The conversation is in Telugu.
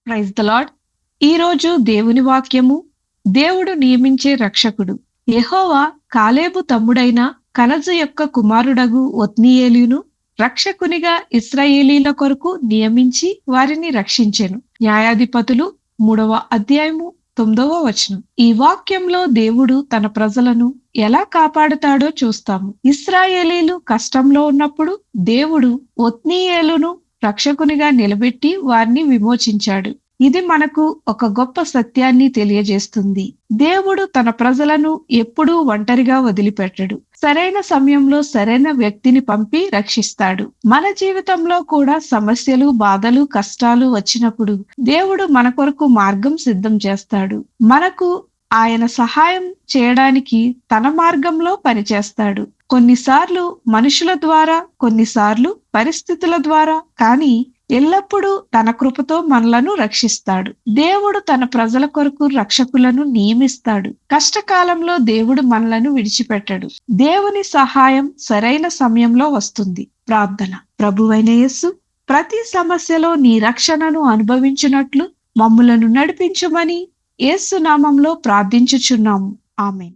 Praise the lord. ఈరోజు దేవుని వాక్యము, దేవుడు నియమించే రక్షకుడు. యెహోవా కాలేబు తమ్ముడైన కనజు యొక్క కుమారుడగు ఒత్నీయేలును రక్షకునిగా ఇశ్రాయేలీల కొరకు నియమించి వారిని రక్షించెను. న్యాయాధిపతులు 3వ అధ్యాయము 9వ వచనం. ఈ వాక్యంలో దేవుడు తన ప్రజలను ఎలా కాపాడుతాడో చూస్తాము. ఇశ్రాయేలీలు కష్టంలో ఉన్నప్పుడు దేవుడు ఒత్నీయేలును రక్షకునిగా నిలబెట్టి వారిని విమోచించాడు. ఇది మనకు ఒక గొప్ప సత్యాన్ని తెలియజేస్తుంది. దేవుడు తన ప్రజలను ఎప్పుడూ ఒంటరిగా వదిలిపెట్టడు. సరైన సమయంలో సరైన వ్యక్తిని పంపి రక్షిస్తాడు. మన జీవితంలో కూడా సమస్యలు, బాధలు, కష్టాలు వచ్చినప్పుడు దేవుడు మన కొరకు మార్గం సిద్ధం చేస్తాడు. మనకు ఆయన సహాయం చేయడానికి తన మార్గంలో పనిచేస్తాడు. కొన్నిసార్లు మనుషుల ద్వారా, కొన్నిసార్లు పరిస్థితుల ద్వారా, కానీ ఎల్లప్పుడూ తన కృపతో మనలను రక్షిస్తాడు. దేవుడు తన ప్రజల కొరకు రక్షకులను నియమిస్తాడు. కష్టకాలంలో దేవుడు మనలను విడిచిపెట్టడు. దేవుని సహాయం సరైన సమయంలో వస్తుంది. ప్రార్థన. ప్రభువైన యేసు, ప్రతి సమస్యలో నీ రక్షణను అనుభవించినట్లు మమ్ములను నడిపించుమని యేసు నామంలో ప్రార్థించుచున్నాము. ఆమేన్.